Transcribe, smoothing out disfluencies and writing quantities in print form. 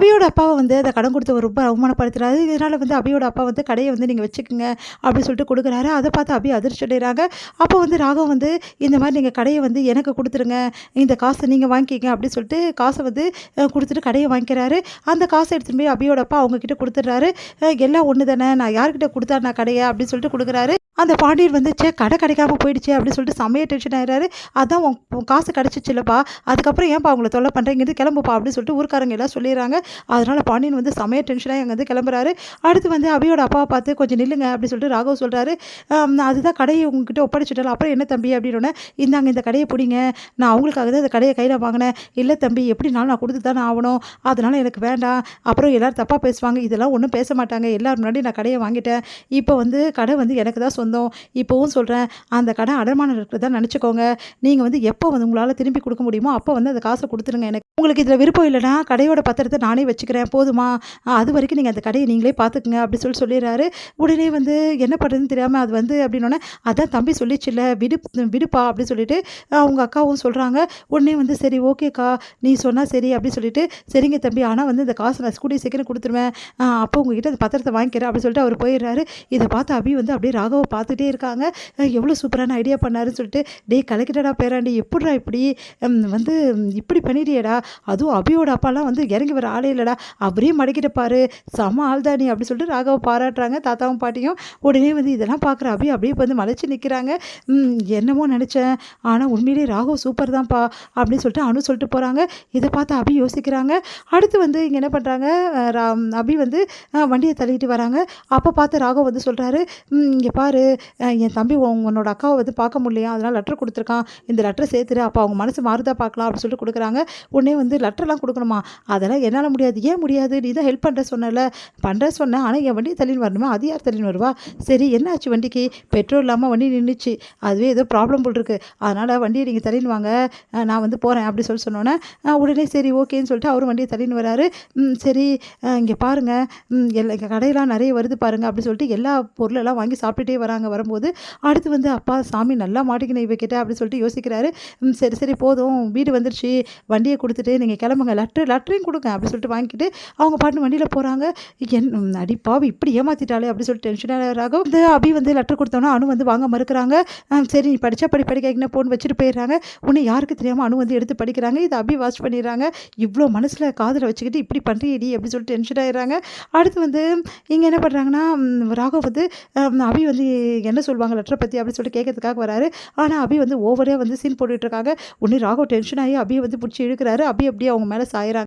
அபியோட அப்பாவை வந்து அந்த கடன் கொடுத்தவர் ரொம்ப அவமானப்படுத்துறாரு. இதனால் வந்து அபியோட அப்பா வந்து கடையை வந்து நீங்கள் வச்சுக்கோங்க அப்படின்னு சொல்லிட்டு கொடுக்குறாரு. அதை பார்த்து அபி அதிர்ச்சி அடைகிறாங்க. அப்போ வந்து ராகவ் வந்து இந்த மாதிரி நீங்கள் கடையை வந்து எனக்கு கொடுத்துருங்க, இந்த காசை நீங்கள் வாங்கிக்கிங்க அப்படின்னு சொல்லிட்டு காசை வந்து கொடுத்துட்டு கடையை வாங்கிக்கிறாரு. அந்த காசை எடுத்துகிட்டு போய் அபியோட அப்பா அவங்கக்கிட்ட கொடுத்துட்றாரு. எல்லாம் ஒன்று தானே, நான் யார்கிட்ட கொடுத்தா நான் கடையை அப்படின்னு சொல்லிட்டு கொடுக்குறாரு. அந்த பாண்டியர் வந்து கடை கிடைக்காம போயிடுச்சு அப்படின்னு சொல்லிட்டு செம்மையாக டென்ஷன் ஆயிடுறாரு. அதான் உன் காசு கிடச்சிச்சில்லப்பா, அதுக்கப்புறம் ஏன்ப்பா அவங்கள தொல்லை பண்ணுறீங்கிறது, கிளம்புப்பா அப்படின்னு சொல்லிட்டு ஊர்க்காரங்க எல்லாம் சொல்லிடுறாங்க. அதனால் பாண்டியன் வந்து செம்மையாக டென்ஷனாக அங்கே வந்து கிளம்புறாரு. அடுத்து வந்து அபியோட அப்பாவை பார்த்து கொஞ்சம் நில்லுங்க அப்படின்னு சொல்லிட்டு ராகவ் சொல்கிறாரு. அதுதான் கடையை உங்ககிட்ட ஒப்படைச்சிட்டால, அப்புறம் என்ன தம்பி அப்படின்னோடனே, இந்தாங்க இந்த கடையை பிடிங்க, நான் அவங்களுக்காக தான் இந்த கடையை கையில் வாங்கினேன். இல்லை தம்பி, எப்படினாலும் நான் கொடுத்து தானே ஆகணும், அதனால் எனக்கு வேண்டாம், அப்புறம் எல்லோரும் தப்பாக பேசுவாங்க. இதெல்லாம் ஒன்றும் பேச மாட்டாங்க, எல்லோரும் முன்னாடி நான் கடையை வாங்கிட்டேன், இப்போ வந்து கடை வந்து எனக்கு தான் சொந்தம். இப்போவும் சொல்கிறேன், அந்த கடை அடமானம் இருக்கிறதா நினச்சிக்கோங்க. நீங்கள் வந்து எப்போ வந்து உங்களால் திருப்பி கொடுக்க முடியுமோ அப்போ வந்து அந்த காசை கொடுத்துருங்க எனக்கு. உங்களுக்கு இதில் விருப்பம் இல்லைனா கடையோட பத்திரத்தை நானே வச்சுக்கிறேன், போதுமா? அது வரைக்கும் நீங்கள் அந்த கடையை நீங்களே பார்த்துக்குங்க அப்படி சொல்லிடுறாரு. உடனே வந்து என்ன பண்ணுறதுன்னு தெரியாமல் அது வந்து அப்படின்னோடனே, அதான் தம்பி சொல்லிச்சுல்ல, விடுப்பா அப்படி சொல்லிட்டு அவங்க அக்காவும் சொல்கிறாங்க. உடனே வந்து சரி ஓகேக்கா, நீ சொன்னால் சரி அப்படி சொல்லிட்டு, சரிங்க தம்பி, ஆனால் வந்து இந்த காசை நான் கூடிய சீக்கிரம் கொடுத்துருவேன், அப்போ உங்ககிட்ட அந்த பத்திரத்தை வாங்கிக்கிறேன் அப்படி சொல்லிட்டு அவர் போயிடுறாரு. இதை பார்த்து அபி வந்து அப்படியே ராகவை பார்த்துட்டே இருக்காங்க. எவ்வளோ சூப்பரான ஐடியா பண்ணாருன்னு சொல்லிட்டு, டேய் கலக்கிட்டடா பேராண்டி, எப்படிடா இப்படி வந்து இப்படி பண்ணிடியடா, அதுவும் அபியோட அப்பாலாம் வந்து இறங்கி வர ஆளே இல்லைடா, அவரே மடக்கிட்ட பாரு, செம ஆள்தானி அப்படி சொல்லிட்டு ராகவை பாராட்டுறாங்க தாத்தாவும் பாட்டியும். உடனே வந்து இதெல்லாம் பார்க்குற அபி அப்படியே வந்து மலைச்சு நிற்கிறாங்க. என்னமோ நினச்சேன், ஆனால் உண்மையிலே ராகவ் சூப்பர் தான்ப்பா அப்படின்னு சொல்லிட்டு அனு சொல்லிட்டு போகிறாங்க. இதை பார்த்து அபி யோசிக்கிறாங்க. அடுத்து வந்து இங்கே என்ன பண்ணுறாங்க, அபி வந்து வண்டியை தள்ளிட்டு வராங்க. அப்போ பார்த்து ராகவ் வந்து சொல்கிறாரு, இங்கே பாரு, என் தம்பி உன்னோட அக்காவை வந்து பார்க்க முடியலையா, அதனால் லெட்டர் கொடுத்துருக்கான், இந்த லெட்டரை சேர்த்துரு, அப்போ அவங்க மனசு மாறுதா பார்க்கலாம் அப்படின்னு சொல்லிட்டு கொடுக்குறாங்க. உடனே வந்து லெட்டர்லாம் கொடுக்கணுமா, அதெல்லாம் என்னால் முடியாது. ஏன் முடியாது, நீ தான் ஹெல்ப் பண்ணுற சொன்னல, பண்ணுற சொன்னேன், ஆனால் என் வண்டியை தள்ளின்னு வரணுமா, அது யார் தள்ளின்னு வருவா? சரி என்ன ஆச்சு வண்டிக்கு, பெட்ரோல் இல்லாமல் வண்டி நின்றுச்சு, அதுவே ஏதோ ப்ராப்ளம் போல் இருக்குது, அதனால் வண்டியை நீங்கள் தள்ளின்னு வாங்க, நான் வந்து போகிறேன் அப்படி சொன்னோன்னே உடனே சரி ஓகேன்னு சொல்லிட்டு அவரும் வண்டியை தள்ளின்னு வராரு. சரி இங்கே பாருங்கள், எங்கள் கடையெல்லாம் நிறைய வருது பாருங்கள் அப்படி சொல்லிட்டு எல்லா பொருளெல்லாம் வாங்கி சாப்பிட்டுட்டே வராங்க. வரும்போது அடுத்து வந்து அப்பா சாமி நல்லா மாட்டிக்கின இவக்கிட்ட அப்படி சொல்லிட்டு யோசிக்கிறாரு. சரி சரி போதும், வீடு வந்துருச்சு, வண்டியை கொடுத்துட்டு நீங்கள் கிளம்புங்க, லெட்டரையும் கொடுங்க அப்படி சொல்லிட்டு வாங்கிட்டு அவங்க பாட்டு வண்டியில் போகிறாங்க. அடிப்பாவி இப்படி ஏமாத்திட்டாலே அப்படி சொல்லிட்டு டென்ஷனாக வந்து அபி வந்து லெட்டர் கொடுத்தோன்னா அனு வந்து வாங்க மறுக்கிறாங்க. சரி நீ படித்தா படிக்க போன் வச்சுட்டு போயிடுறாங்க. உன்னை யாருக்கு தெரியாமல் அனு வந்து எடுத்து படிக்கிறாங்க. இதை அபி வாட்ச் பண்ணிடுறாங்க. இவ்வளோ மனசில் காதில் வச்சுக்கிட்டு இப்படி பண்ணுறீடி அப்படி சொல்லிட்டு டென்ஷன் ஆகிடுறாங்க. அடுத்து வந்து இங்கே என்ன பண்ணுறாங்கன்னா, ராகவ் வந்து அபி வந்து என்ன சொல்லுவாங்க லெட்டரை பற்றி அப்படின்னு சொல்லிட்டு கேட்கறதுக்காக வராரு. ஆனால் அபி வந்து ஓவரே வந்து சீன் போட்டுட்ருக்காங்க. உடனே ராகவ் டென்ஷன் ஆகி அபியை வந்து பிடிச்சி இழுக்கிறாரு. அபி அப்படியே அவங்க மேலே சாயிறாங்க.